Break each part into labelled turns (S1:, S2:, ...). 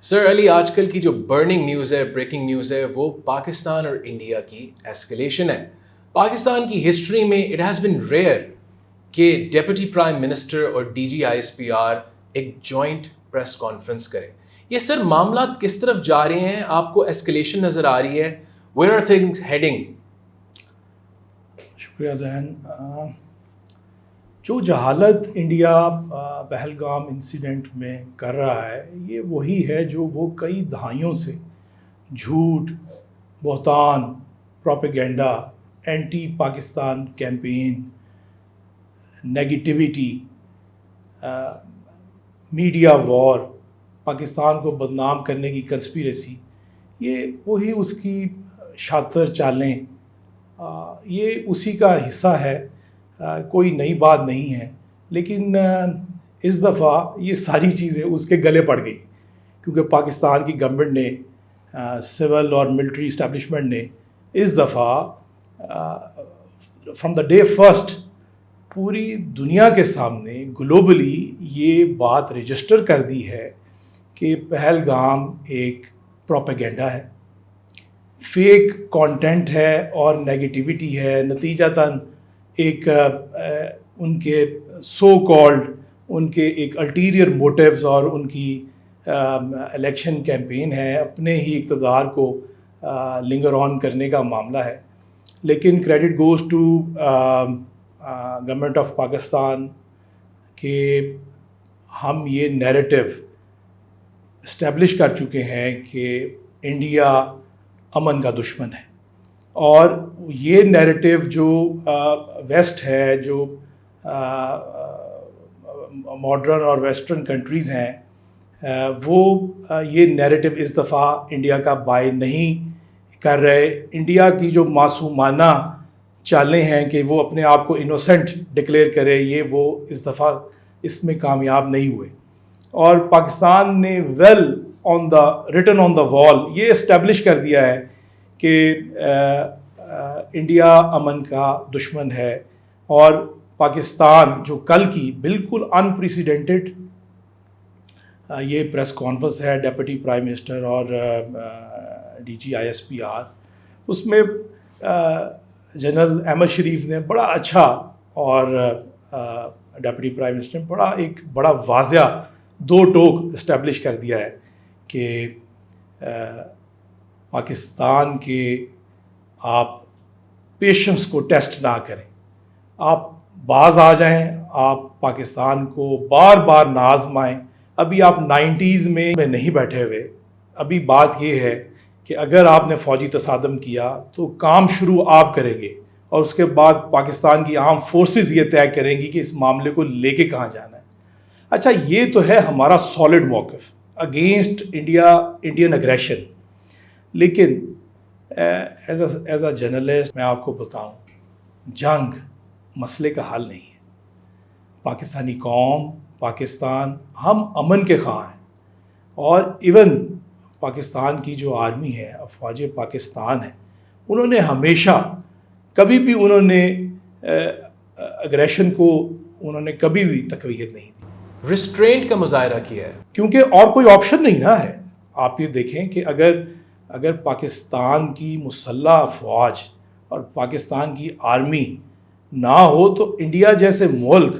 S1: سر علی، آج کل کی جو برننگ نیوز ہے، بریکنگ نیوز ہے، وہ پاکستان اور انڈیا کی ایسکلیشن ہے۔ پاکستان کی ہسٹری میں اٹ ہیز بن ریئر کہ ڈیپٹی پرائم منسٹر اور D G I S P R ایک جوائنٹ پریس کانفرنس کریں۔ یہ سر معاملات کس طرف جا رہے ہیں؟ آپ کو ایسکلیشن نظر آ رہی ہے؟ Where are things heading?
S2: شکریہ ذہن۔ جو جہالت انڈیا پہلگام انسیڈنٹ میں کر رہا ہے، یہ وہی ہے جو وہ کئی دہائیوں سے جھوٹ، بہتان، propaganda, anti Pakistan campaign, negativity, media war, Pakistan کو بدنام کرنے کی کنسپیریسی، یہ وہی اس کی شاطر چالیں، یہ اسی کا حصہ ہے، کوئی نئی بات نہیں ہے۔ لیکن اس دفعہ یہ ساری چیزیں اس کے گلے پڑ گئی، کیونکہ پاکستان کی گورنمنٹ نے، سول اور ملٹری اسٹیبلشمنٹ نے اس دفعہ فرام دا ڈے فرسٹ پوری دنیا کے سامنے گلوبلی یہ بات رجسٹر کر دی ہے کہ پہلگام ایک پروپیگنڈا ہے، فیک کانٹینٹ ہے اور نیگیٹیوٹی ہے۔ نتیجتاً ایک ان کے سو کالڈ ان کے ایک الٹیریئر موٹیوز اور ان کی الیکشن کیمپین ہے، اپنے ہی اقتدار کو لنگر آن کرنے کا معاملہ ہے۔ لیکن credit goes to government of Pakistan کہ ہم یہ نیریٹو اسٹیبلش کر چکے ہیں کہ انڈیا امن کا دشمن ہے، اور یہ نیریٹو جو ویسٹ ہے، جو ماڈرن اور ویسٹرن کنٹریز ہیں، وہ یہ نیریٹو اس دفعہ انڈیا کا بائی نہیں کر رہے۔ انڈیا کی جو معصومانہ چالیں ہیں کہ وہ اپنے آپ کو انوسنٹ ڈکلیئر کرے، یہ وہ اس دفعہ اس میں کامیاب نہیں ہوئے، اور پاکستان نے ریٹن آن دا وال یہ اسٹیبلش کر دیا ہے کہ انڈیا امن کا دشمن ہے۔ اور پاکستان جو کل کی بالکل انپریسیڈنٹڈ یہ پریس کانفرنس ہے ڈیپٹی پرائم منسٹر اور D G I S P R, اس میں جنرل احمد شریف نے بڑا اچھا، اور ڈیپٹی پرائم منسٹر نے ایک بڑا واضح دو ٹوک اسٹیبلش کر دیا ہے کہ پاکستان کے آپ پیشنس کو ٹیسٹ نہ کریں، آپ باز آ جائیں، آپ پاکستان کو بار بار نہ آزمائیں۔ ابھی آپ 90s میں نہیں بیٹھے ہوئے، ابھی بات یہ ہے کہ اگر آپ نے فوجی تصادم کیا تو کام شروع آپ کریں گے، اور اس کے بعد پاکستان کی آرم فورسز یہ طے کریں گی کہ اس معاملے کو لے کے کہاں جانا ہے۔ اچھا، یہ تو ہے ہمارا سالڈ موقف اگینسٹ انڈین اگریشن، لیکن ایز اے جرنلسٹ میں آپ کو بتاؤں، جنگ مسئلے کا حل نہیں ہے۔ پاکستانی قوم، پاکستان، ہم امن کے خواہاں ہیں، اور ایون پاکستان کی جو آرمی ہے، افواج پاکستان ہے، انہوں نے ہمیشہ کبھی بھی انہوں نے اگریشن کو انہوں نے کبھی بھی تقویت نہیں دی،
S1: ریسٹرینٹ کا مظاہرہ کیا ہے،
S2: کیونکہ اور کوئی آپشن نہیں نا ہے۔ آپ یہ دیکھیں کہ اگر پاکستان کی مسلح افواج اور پاکستان کی آرمی نہ ہو تو انڈیا جیسے ملک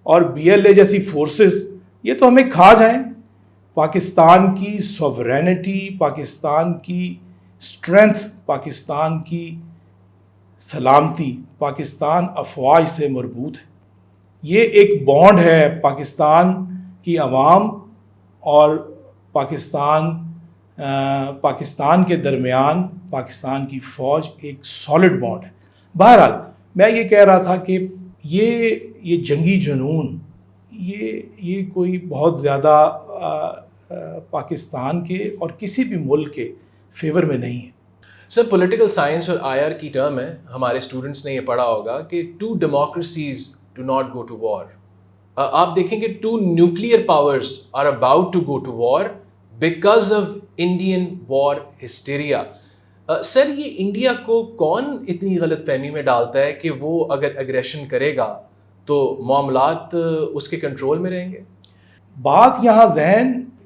S2: اور بی ایل اے جیسی فورسز یہ تو ہمیں کھا جائیں۔ پاکستان کی سوورینٹی، پاکستان کی اسٹرینتھ، پاکستان کی سلامتی پاکستان افواج سے مربوط ہے۔ یہ ایک بانڈ ہے پاکستان کی عوام اور پاکستان کے درمیان، پاکستان کی فوج ایک سالڈ بانڈ ہے۔ بہرحال میں یہ کہہ رہا تھا کہ یہ جنگی جنون یہ کوئی بہت زیادہ پاکستان کے اور کسی بھی ملک کے فیور میں نہیں ہے۔
S1: سر پولیٹیکل سائنس اور آئی آر کی ٹرم ہے، ہمارے اسٹوڈنٹس نے یہ پڑھا ہوگا کہ two democracies do not go to war. آپ دیکھیں کہ two nuclear powers are about to go to war because of Indian war hysteria. Sir یہ انڈیا کو کون اتنی غلط فہمی میں ڈالتا ہے کہ وہ اگر اگریشن کرے گا تو معاملات اس کے کنٹرول میں رہیں گے؟
S2: بات یہاں ذہن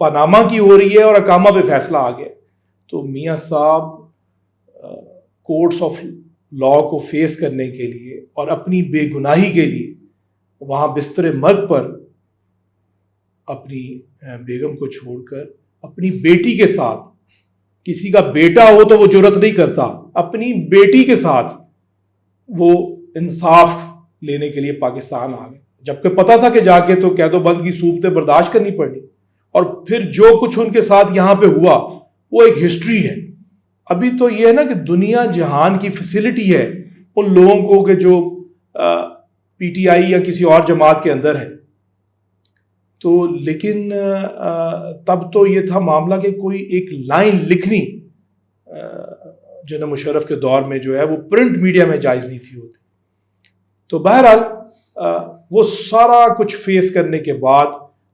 S2: پاناما کی ہو رہی ہے اور اقامہ پہ فیصلہ آ گیا، تو میاں صاحب کورٹس آف لا کو فیس کرنے کے لیے اور اپنی بے گناہی کے لیے وہاں بستر مرگ پر اپنی بیگم کو چھوڑ کر اپنی بیٹی کے ساتھ، کسی کا بیٹا ہو تو وہ جرأت نہیں کرتا، اپنی بیٹی کے ساتھ وہ انصاف لینے کے لیے پاکستان آ گئے، جبکہ پتا تھا کہ جا کے تو قید و بند کی صورتیں برداشت کرنی پڑی، اور پھر جو کچھ ان کے ساتھ یہاں پہ ہوا وہ ایک ہسٹری ہے۔ ابھی تو یہ ہے نا کہ دنیا جہان کی فیسلٹی ہے ان لوگوں کو کہ جو پی ٹی آئی یا کسی اور جماعت کے اندر ہیں، تو لیکن تب تو یہ تھا معاملہ کہ کوئی ایک لائن لکھنی جنرل مشرف کے دور میں جو ہے وہ پرنٹ میڈیا میں جائز نہیں تھی ہوتی۔ تو بہرحال وہ سارا کچھ فیس کرنے کے بعد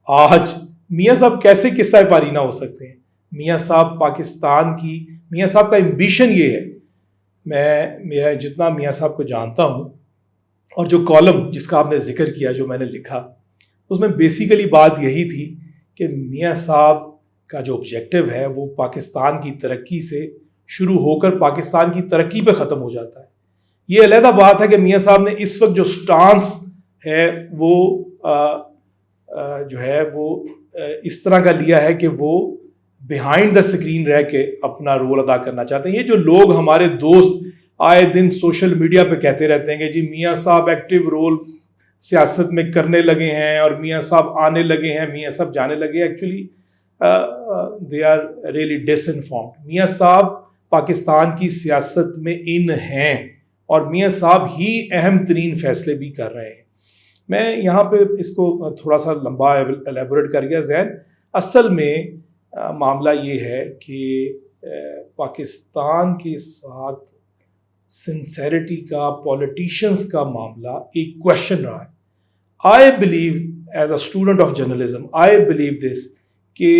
S2: آج میاں صاحب کیسے قصہ پاری نہ ہو سکتے ہیں۔ میاں صاحب پاکستان کی، میاں صاحب کا ایمبیشن یہ ہے، میں جتنا میاں صاحب کو جانتا ہوں، اور جو کالم جس کا آپ نے ذکر کیا جو میں نے لکھا، اس میں بیسیکلی بات یہی تھی کہ میاں صاحب کا جو آبجیکٹو ہے وہ پاکستان کی ترقی سے شروع ہو کر پاکستان کی ترقی پہ ختم ہو جاتا ہے۔ یہ علیحدہ بات ہے کہ میاں صاحب نے اس وقت جو سٹانس ہے وہ جو ہے وہ اس طرح کا لیا ہے کہ وہ بیہائنڈ دا اسکرین رہ کے اپنا رول ادا کرنا چاہتے ہیں۔ یہ جو لوگ ہمارے دوست آئے دن سوشل میڈیا پہ کہتے رہتے ہیں کہ جی میاں صاحب ایکٹیو رول سیاست میں کرنے لگے ہیں اور میاں صاحب آنے لگے ہیں، میاں صاحب جانے لگے، actually they are really disinformed. میاں صاحب پاکستان کی سیاست میں ان ہیں اور میاں صاحب ہی اہم ترین فیصلے بھی کر رہے ہیں۔ میں یہاں پہ اس کو تھوڑا سا لمبا ایلیبوریٹ کر گیا ذہن۔ اصل میں معاملہ یہ ہے کہ پاکستان کے ساتھ سنسیریٹی کا، پولیٹیشنز کا معاملہ ایک کویشچن رہا ہے۔ I believe as a student of journalism, I believe this کہ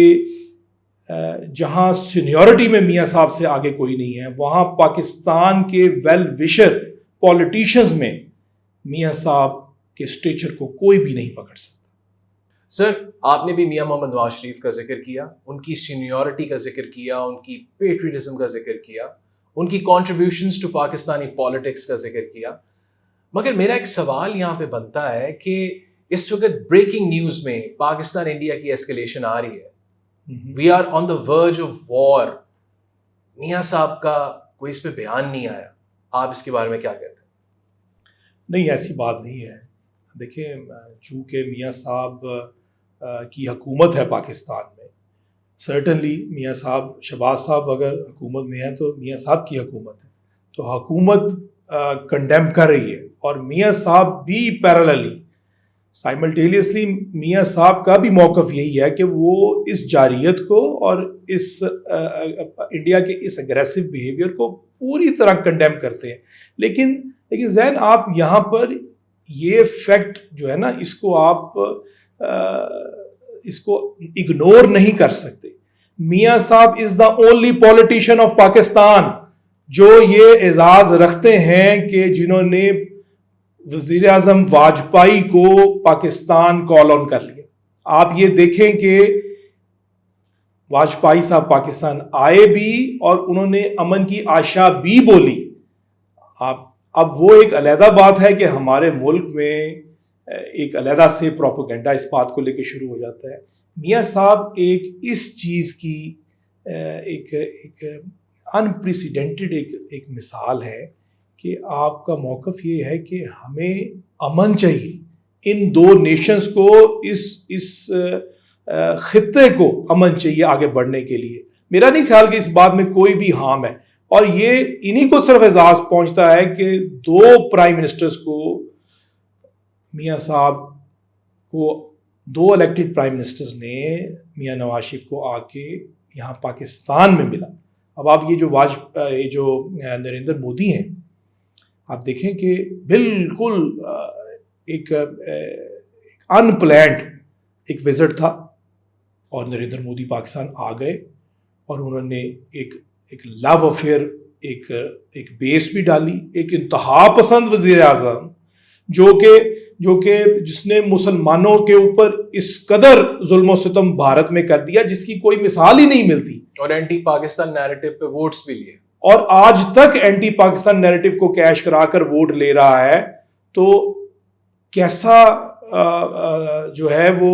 S2: جہاں سینیورٹی میں میاں صاحب سے آگے کوئی نہیں ہے، وہاں پاکستان کے ویل وشر پولیٹیشنز میں میاں صاحب کے اسٹیچر کو کوئی بھی نہیں پکڑ سکتا۔
S1: سر، آپ نے بھی میاں محمد نواز شریف کا ذکر کیا، ان کی سینیورٹی کا ذکر کیا، ان کی پیٹریٹزم کا ذکر کیا، ان کی کنٹریبیوشنز ٹو پاکستانی پالیٹکس کا ذکر کیا، مگر میرا ایک سوال یہاں پہ بنتا ہے کہ اس وقت بریکنگ نیوز میں پاکستان انڈیا کی ایسکلیشن آ رہی ہے، we are on the ورج of war, میاں صاحب کا کوئی اس پہ بیان نہیں آیا، آپ اس کے بارے میں کیا کہتے ہیں؟
S2: نہیں، ایسی بات نہیں ہے۔ دیکھیں، چونکہ میاں صاحب کی حکومت ہے پاکستان میں، سرٹنلی میاں صاحب، شہباز صاحب اگر حکومت میں ہے تو میاں صاحب کی حکومت ہے، تو حکومت کنڈیم کر رہی ہے، اور میاں صاحب بھی پیراللی سائملٹینیسلی میاں صاحب کا بھی موقف یہی ہے کہ وہ اس جارحیت کو اور اس انڈیا کے اس اگریسو بیہیویئر کو پوری طرح کنڈیم کرتے ہیں۔ لیکن ذہن، آپ یہاں پر یہ فیکٹ جو ہے نا، اس کو آپ اس کو اگنور نہیں کر سکتے۔ میاں صاحب is the only politician of Pakistan جو یہ اعزاز رکھتے ہیں کہ جنہوں نے وزیر اعظم واجپئی کو پاکستان کال آن کر لیا۔ آپ یہ دیکھیں کہ واجپئی صاحب پاکستان آئے بھی اور انہوں نے امن کی آشا بھی بولی۔ اب وہ ایک علیحدہ بات ہے کہ ہمارے ملک میں ایک علیحدہ سے پروپیگنڈا اس بات کو لے کے شروع ہو جاتا ہے۔ میاں صاحب ایک اس چیز کی ایک انپریسیڈنٹڈ ایک مثال ہے کہ آپ کا موقف یہ ہے کہ ہمیں امن چاہیے، ان دو نیشنز کو، اس خطے کو امن چاہیے آگے بڑھنے کے لیے۔ میرا نہیں خیال کہ اس بات میں کوئی بھی ہارم ہے، اور یہ انہی کو صرف اعزاز پہنچتا ہے کہ دو پرائم منسٹرز کو، میاں صاحب کو دو الیکٹڈ پرائم منسٹرز نے میاں نواز شریف کو آ کے یہاں پاکستان میں ملا۔ اب آپ یہ جو نریندر مودی ہیں، آپ دیکھیں کہ بالکل ایک ان پلانڈ ایک وزٹ تھا، اور نریندر مودی پاکستان آ گئے اور انہوں نے ایک لو افیئر، ایک بیس بھی ڈالی، ایک انتہا پسند وزیر اعظم جو کہ جو کہ جس نے مسلمانوں کے اوپر اس قدر ظلم و ستم بھارت میں کر دیا جس کی کوئی مثال ہی نہیں ملتی,
S1: اور اینٹی پاکستان نیریٹو پہ ووٹس بھی لیے,
S2: اور آج تک اینٹی پاکستان نیریٹو کو کیش کرا کر ووٹ لے رہا ہے. تو کیسا جو ہے وہ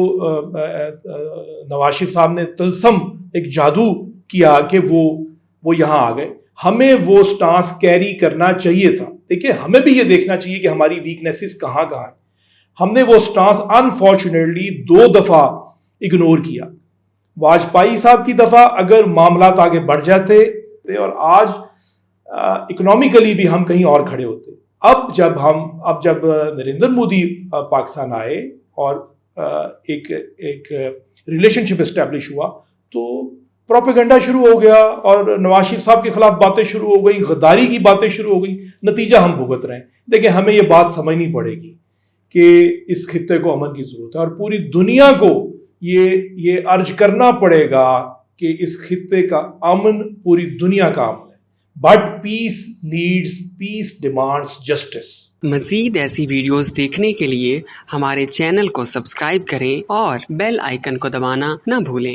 S2: نواز شریف صاحب نے طلسم ایک جادو کیا کہ وہ یہاں آ گئے. ہمیں وہ سٹانس کیری کرنا چاہیے تھا. دیکھیں ہمیں بھی یہ دیکھنا چاہیے کہ ہماری ویکنیسز کہاں کہاں ہیں. ہم نے وہ سٹانس انفارچونیٹلی 2 دفعہ اگنور کیا. واجپئی صاحب کی دفعہ اگر معاملات آگے بڑھ جاتے اور آج اکنامکلی بھی ہم کہیں اور کھڑے ہوتے. اب جب نریندر مودی پاکستان آئے اور ایک ریلیشن شپ اسٹیبلش ہوا تو پروپیگنڈا شروع ہو گیا اور نواز شریف صاحب کے خلاف باتیں شروع ہو گئیں, غداری کی باتیں شروع ہو گئیں. نتیجہ ہم بھگت رہے ہیں. دیکھیں ہمیں یہ بات سمجھنی پڑے گی کہ اس خطے کو امن کی ضرورت ہے, اور پوری دنیا کو یہ ارج کرنا پڑے گا کہ اس خطے کا امن پوری دنیا کا امن ہے. But peace demands justice.
S3: مزید ایسی ویڈیوز دیکھنے کے لیے ہمارے چینل کو سبسکرائب کریں اور بیل آئیکن کو دبانا نہ بھولیں.